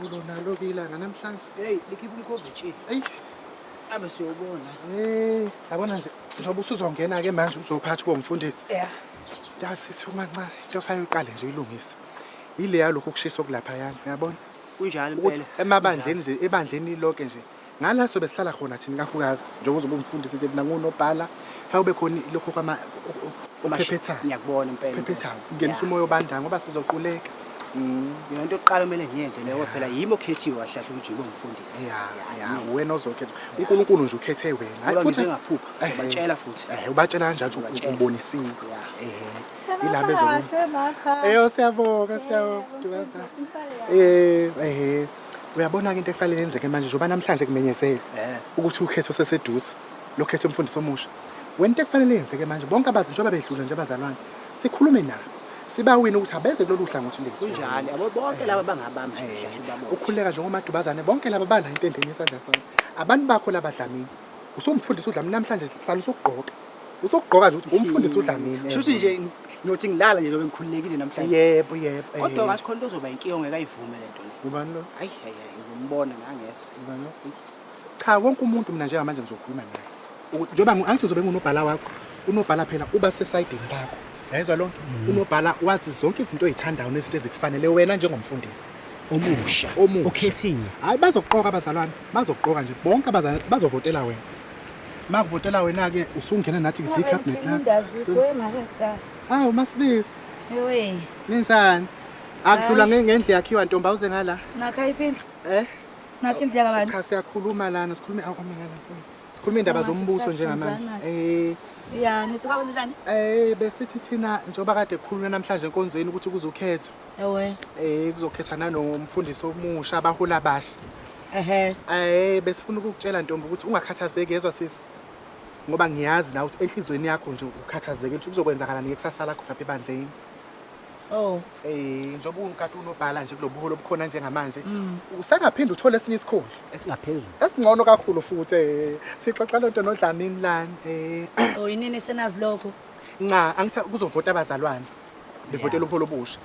ulo nalo ilanga namhlanje. Hey, likhipha umkhovithi. Eyi, Abe siyobona. yabona nje njengoba usuzongena ke manje uzophatha kuba umfundisi. Yeah. Yasithi umancane into fanele uqale nje uyilungise. Ile yalokho kushisa okulapha yana, uyabona? Kunjalo Ukuthi impela. emabandleni nje ebandleni lonke nje. Ngala sobe sihlala khona thina kakhulukazi njengoba uzoba umfundisi nje mina ngunobhala. Fa ube khona lokho kwama uphephetha. Ngiyakubona impela. Phephetha. Ngenisa umoya obandayo ngoba sizoquleka. Mina into yokuqala kumele ngiyenze leyo phela yimi okhethiwe kahle ukuthi ube umfundisi. Ya, wena ozokhetha. uNkulunkulu nje ukhethe wena. Hayi futhi ngingaphupha. Ubatshela futhi. Ubatshela kanjani ukuthi ubonisiwe. Ila Kahle siyabonga Ntombazana. Uyabona ke into efanele yenzeke manje njoba namhlanje kumenyezela ukuthi ukhetho seseduze. Lokhetho umfundisi omusha. Wena into efanele yenzeke manje bonke abazi njoba bedlula nje abazalwane. Sikhulume nabo. Sibawina ukuthi abeze kulolu hlangothi lethu. Kunjalo yabo bonke laba bangabami nje babona. Ukhuleka nje ngomadubazane bonke laba bana intendeni yesandla sakho. Abantu bakho labadlamini. Usumfundisi udlamini namhlanje sala usugqoka. Usugqoka nje ukuthi umfundisi udlamini. Shuthi nje ngiyothi ngilala nje lobe ngikhululekile namhlanje. Yebo. Kodwa ngathi khona uzoba inkinga ongekayivume lento le. Ubani lo? Hayi ngizombona ngangese. Ubani lo? Cha wonke umuntu mina njengamanje ngizokhuluma naye. Njoba angithi uzobe ngunobhala wakho. Unobhala phela uba sesayidini lakho. Yayizwa lonto unobhala wazi zonke izinto oyithandayo nezinto ezikufanele wena njengomfundisi Omusha. Okhethiwe. Hayi bazoqoqa abazalwane bazoqoqa nje bonke abazalwane bazovotela wena. Makuvotela wena ke usungena nathi kwicabinet lakho. Hawu masibisi. Ewe. Ninjani? Akudlula ngendle yakhiwa ntomba uze ngala. Nakayiphendla. Nakho indlela kabani? Cha siyakhuluma lana sikhulume awukwamela. Sikhuluma indaba zombuso njengamanje. Ya, nithi kwabe njani? Besithi thina njoba kade kukhulunywa namhlanje enkonzweni ukuthi kuzokhethwa. Ewe. Kuzokhethwa nanomfundisi omusha abahola abasha. Besifuna ukukutshela ntombi ukuthi ungakhathazeki yezwa sisi. Ngoba ngiyazi na ukuthi enhlizweni yakho nje ukhathazeke ukuthi kuzokwenzakala ngekusasa lakho lapha ebandleni. Njoba ungikade unobhala nje kulobuholo obukhona njengamanje. Usengaphinda uthole esinye isikhundla Esingaphezulu. esingcono kakhulu futhi sixoxa lonto nodlamini lana. Yinini senazi lokho? Nca angithi kuzovota abazalwane. Bevotela upholo obusha.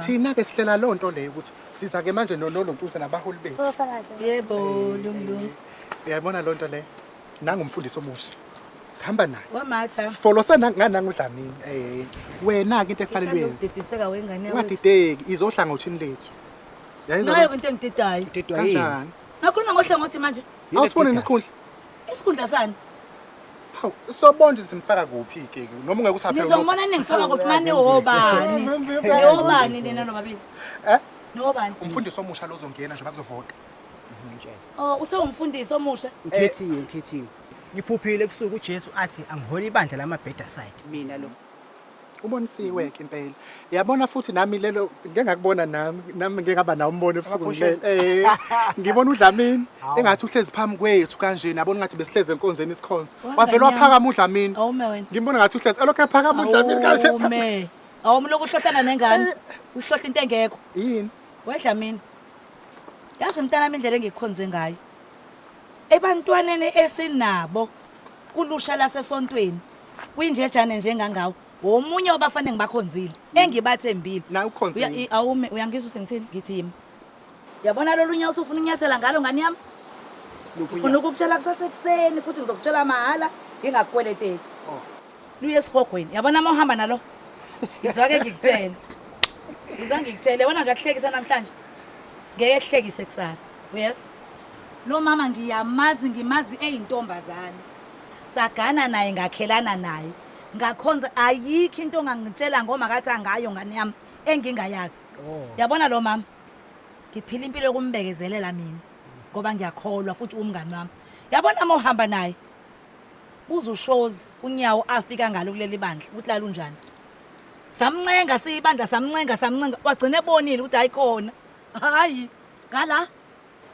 Thina ke sihlela lonto leyo ukuthi siza ke manje noNontuza nabaholi bethu. Yebo, Lungu. Uyabona lonto le. Nanga umfundisi omusha. Sihamba naye. Wamatha. Sifolosa nanga udlamini. Wena ke into efanele uyenze. Udidiseka wengane yakho. Ungadideki izohlangothini lethu. Yayizwa Nayo into engididayo. kanjani? Nakhuluma ngohlangothi manje. Awusifuni nesikhundla? Isikhundla sani? Hawu, sobonje simfaka kuphi ke noma ungeke usaphe Ngizombona ningifaka kuphi manje obani? Obani nina nobabili? Nobani? Umfundisi omusha lozongena nje bakuzovota. Usewumfundisi omusha? Ukhethiwe. Ngiphuphile ebusuku uJesu athi angiholi ibandla lamabheda side. Mina lo. Ubonisiwe ke impela. Yabona futhi nami lelo ngeke ngakubona nami ngeke ngaba nawo umbono ebusuku ngile. Ngibona udlamini engathi uhlezi phambi kwethu kanje nabona ngathi besihleze enkonzeni isikhonzo. Wavela waphaka udlamini. Awume wena. Ngibona ngathi uhlezi elokho ephaka udlamini kanje. Awume. Awumloku uhlohlana nengane. Uhlohla into engekho. Yini? Wedlamini. Yazi mntana nami indlela engikukhonze ngayo. Ebantwaneni esinabo kulusha lasesontweni kwinjejane njengangawo. Omunye wabafanele ngibakhonzile engibathembile. Na ukhonzile. Awume uyangizwa usengithini ngithi yimi. Yabona lolunye usufuna unyathela ngalo ngani yami? Ufuna ukukutshela kusasekuseni futhi ngizokutshela mahala ngingakukweleteli. Luye esihogweni. Yabona uma uhamba nalo. Ngizake ngikutshela. Ngizangikutshela yabona nje akuhlekisa namhlanje. Ngeke ehlekise kusasa. Yes. Lo mama ngiyamazi ngimazi eyintombazane. Sagana naye ngakhelana naye. Ngakhonza ayikho into ongangitshela ngoma kathi angayo ngani yami engingayazi. Yabona lo mama ngiphila impilo yokumbekezelela mina ngoba ngiyakholwa futhi umngani wami. Yabona uma uhamba naye uzushozi unyawo afika ngalo kuleli bandla ukuthi lala unjani. Samncenga siyibandla samncenga wagcina ebonile ukuthi ayikhona. Hayi ngala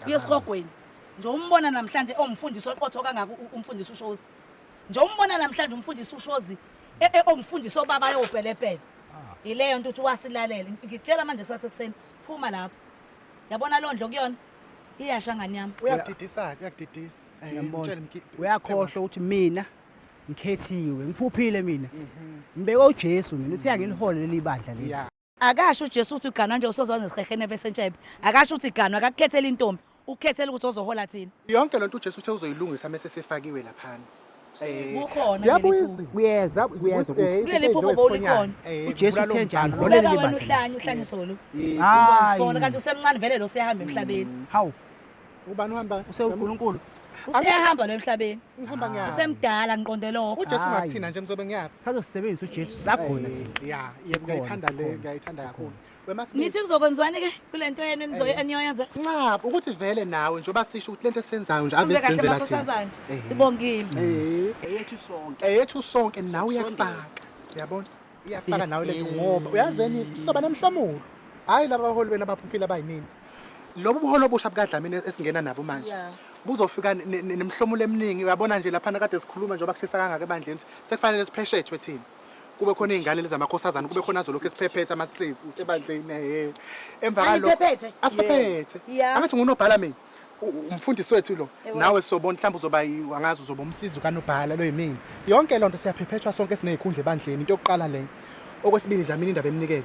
uyesihogweni. Nje umbona namhlanje omfundisi oqotho kangaka umfundisi ushozi. Nje umbona namhlanje umfundisi ushozi omfundisi obaba yobhelepele. Ileyo nto uthi wasilalele. Ngikutshela manje kusasekuseni phuma lapho. Yabona londlo kuyona iyasha ngani yami. Uyadidisa. Ngiyambona. Uyakhohlwa ukuthi mina ngikhethiwe ngiphuphile mina. Ngibeke uJesu mina uthi angilihole leli bandla leli. Akasho uJesu uthi uganwa nje usozona izihehene besentshebe. Akasho uthi ganwa akakukhethela intombi, ukukhethela ukuthi ozohola thina. Yonke lento uJesu uthe uzoyilungisa mase sefakiwe laphana. Kukhona Uyeza kuleli phupho bowulikhona. uJesu uthe njani Holela holela wena ibandla. uhlanye solo. Hayi. Uzosona kanti usemncane vele lo siyahamba emhlabeni. Hawu, Ubani uhamba? usewuNkulunkulu. Usiyahamba lo emhlabeni. Ngihamba ngiyaphi? Usemdala ngiqonde lokho. uJesu Hayi. ngakuthina nje ngizobe ngiyaphi? Sazosebenzisa uJesu sakhona thina. Ya, yebo ngiyayithanda le, ngiyayithanda kakhulu. Nithi kuzokwenziwani ke kulento yenu enizoyenza? Nca ukuthi vele nawe njengoba sisho ukuthi lento esenzayo nje ave senzela thina. Sibongile. Eyethu sonke nawe uyakufaka. Uyabona? Iyafaka nawe lento ngoba uyazeni soba nemhlomulo. Hayi laba baholi bena abaphuphile abayinini. Lobo buholo busha bukaDlamini esingena nabo manje. Buzofika nemhlomulo eminingi uyabona nje lapha kade sikhuluma njengoba kushisa kangaka ebandleni sekufanele sipheshethwe thina. Kube khona izingane lezamakhosazana kube khona azolokho esiphephethe amasilesi ebandleni emva kalokho asiphethe angathi ngunobhala mina umfundisi wethu lo nawe sobona mhlawumbe uzoba angazi uzoba umsizi kanobhala lo yimini yonke lonto siyaphephethwa sonke esinezikhundla ebandleni into yokuqala leyo okwesibili Dlamini indaba emnikele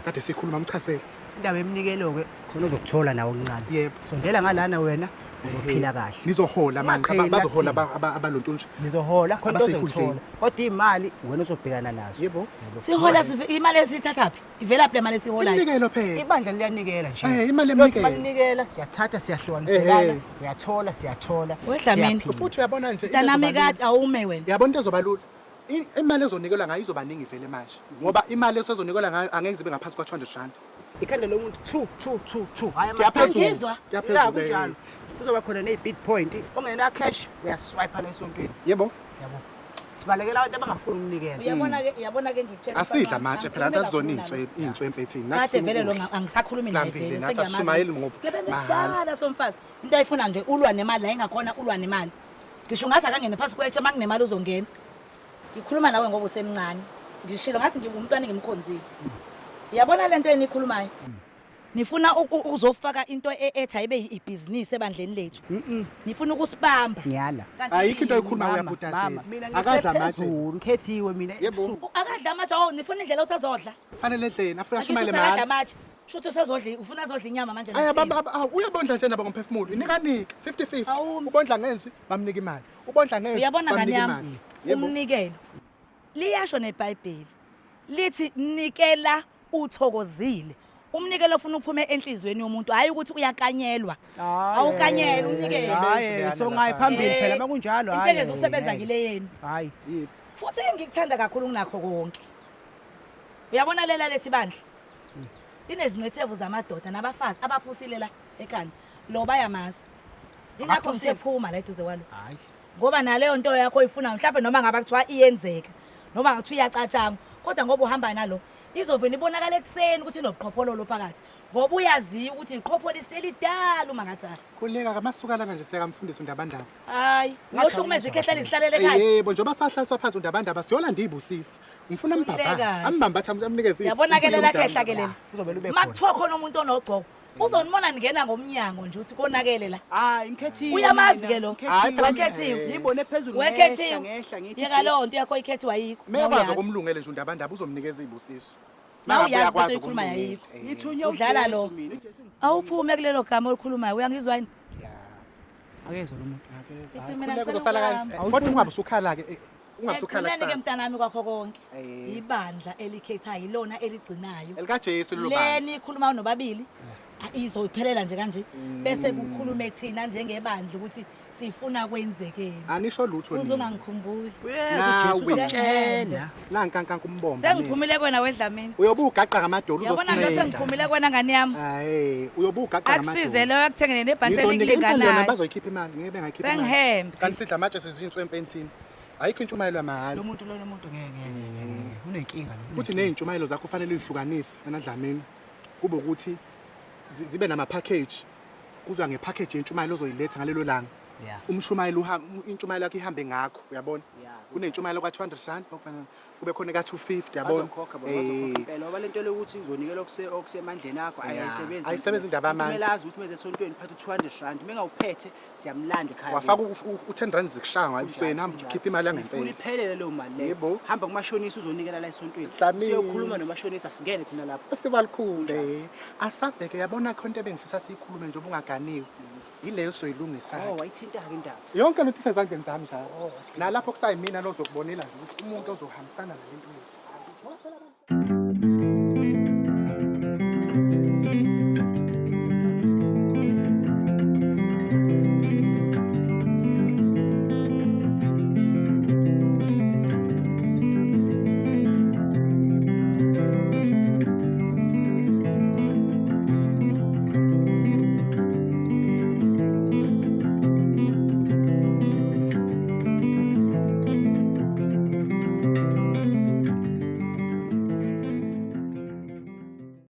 kade sikhuluma mchazele Indaba eminikelo ke khona uzokuthola nawo okuncane. Yebo. Sondela ngalana wena uzophila kahle. nizohola manje bazohola abalonto nje Nizohola khona Abasey'khundleni. uzokuthola. Kodwa imali wena uzobhekana nazo. yebo Sihola imali esithathaphi. Ivela phi le mali esiholayo? imnikelo phela Ibandla liyanikela nje. imali Lothi emnikelo balinikela siyathatha siyahlukaniselana, uyathola siyathola. Wedlamini. siyaphila. futhi uyabona nje into Mntanami ezoba lula. kade awume wena. Yabona into ezoba lula imali ezonikelwa ngayo izoba ningi vele manje ngoba imali esezonikelwa ngayo angeke zibe ngaphansi kwa 200 rand Ikhanda lomuntu 2. Hayi Kuyaphezulu. Angizwa. Ya Kuyaphezulu kunjalo. Kuzoba khona ne-bid point. Ongena cash uyaswipe la esontweni. yebo Yabo. Sibalekela abantu abangafuni ukunikela. Uyabona ke ngikutshela. asidla amatshe phela nathi zona iy'nswe empethini Kade vele lo angisakhulumi naye Silambile, vele. nathi asishumayeli ngoba Sigebele mahhala. sidala somfazi. Into ayifuna nje ulwa nemali la engakhona ulwa nemali. Ngisho ungathi akangene phansi kwetshe makunemali uzongena. Ngikhuluma nawe ngoba usemncane. Ngishilo ngathi ngingumntwana ngimkhonzile. Uyabona lento enikhulumayo? Nifuna ukuzofaka into ethi ayibe ibhizinisi ebandleni lethu. Nifuna ukusibamba. Ngiyala. ayikho into oyikhuluma uyabhudazela akadla amatshe ngikhethiwe mina. yebo Akadla amatshe awu nifuna indlela ukuthi azodla. fanele edleni afuna ashimele Akadla mahhala amatshe. Shuthu usezodla ufuna azodla inyama manje aya nathi. uyabondla nje nabo ngomphefumulo inikanika 50-50 Awumi. ubondla ngezwi bamnika imali ubondla ngezwi Uyabona ngani bamnika yami? imali yebo Umnikelo. Liyasho neBhayibheli. Lithi nikela uthokozile. Umnikelo ofuna uphume enhlizweni yomuntu hayi ukuthi uyakanyelwa. Awukanyelwa umnikelo. Hayi so ngayiphambili phela makunjalo hayi. Impela usebenza ngile yenu. Hayi. Futhi ngikuthanda kakhulu kunakho konke. Uyabona lela lethi bandla. Linezincethevu zamadoda nabafazi abaphusile la ekhanda. Lo bayamazi. Ingakho siyephuma la eduze kwalo. Hayi. Ngoba naleyo nto yakho oyifuna mhlawumbe noma ngaba kuthiwa iyenzeka noma ngathi uyacatshanga kodwa ngoba uhamba nalo izovela ibonakala ekseni ukuthi inoqhophololo phakathi ngoba uyaziyo ukuthi iqhopho liselidala uma ngathi kuleka kamasukalana nje siyakamfundisa undabandaba hayi ngohlukumeza ikhehlela isihlalele ekhaya yebo njengoba sahlaliswa phansi undabandaba siyolanda ibusisi ngifuna ambabhatha ambambatha amnikeze yabona ke lela khehla ke lela Kuzovela ube khona. makuthiwa khona umuntu onogcoko uzonibona ningena ngomnyango nje uthi konakele la Hayi ngikhethiwe. uyamazi ke lo Hayi, phela wakhethiwe Ngibone phezulu wekhethiwe ngehla ngithi. yeka leyo nto yakho ikhethiwe ayikho mekwazi okumlungele nje undabandaba uzomnikeza ibusiso Nawe uyazi Mangabe ukuthi uyikhuluma yayikho. Ngithunya Udlala lo. uJesu mina. awuphume kulelo gama olukhulumayo uyangizwa yini Akezwe lo muntu. Sithi mina mina ngicela kuzosala ukuhamba. kahle kodwa ungabe usukhala ke ungabe usukhala Ekugcineni ke kusasa mntanami kwakho konke Eh. ibandla elikhethayo ilona eligcinayo elika Jesu lelo bandla leni ikhuluma nobabili izophelela nje kanje bese kukhulume thina njengebandla ukuthi sifuna kwenzekeni anisho lutho nini uzongangikhumbuli Uyeza uJesu Nawe. uzokutshela. la nkankanka umbomba sengiphumile kwena wedlamini uyobe ugaqa ngamadolo yabona nje uzosinceda sengiphumile kwena ngani yami hayi uyobe ugaqa ngamadolo akusize leyo yakuthengene nebhantla Ngizonike imali yona elilinganayo bazoyikhipha imali ngeke bengayikhipha imali sengihembe kanti sidla amatshe sizinswe empentini ayikho intshumayelo Lo yamahhala muntu ngeke. Unenkinga lo. futhi ney'ntshumayelo zakho kufanele uyihlukanise enadlamini kube ukuthi zibe nama-package kuzwa nge-package yentshumayelo ozoyiletha ngalelo langa Yeah. umshumayelo intshumayelo yakho ihambe ngakho uyabona Yeah. kunentshumayelo ka-200 rand kube khona ka-250 yabona. Bazokhokha bona bazokhokha impela ngoba lento lokuthi uzonikela okusemandleni akho ayisebenzi. Ayisebenzi indaba yamandla. Kumele azi ukuthi meze esontweni phatha 200 rand mengawuphethe siyamlanda ekhaya. Wafaka u10 rand zikushanga ebusweni hamba ukhipha imali Sifuna yangempela. iphelele leyo mali leyo. Yebo. Hamba kumashonisa uzonikela la esontweni. Dlamini. Siyokhuluma nomashonisa singene thina lapho. Sibalikhule. Asabheke yabona khonto ebengifisa siyikhulume nje ubungaganiwe. Yileyo soyilungisa. Wayithinta ke indaba. Yonke lento isezandleni zami njalo. Nalapho kusayimina lozokubonela nje ukuthi umuntu ozohambisana nalento.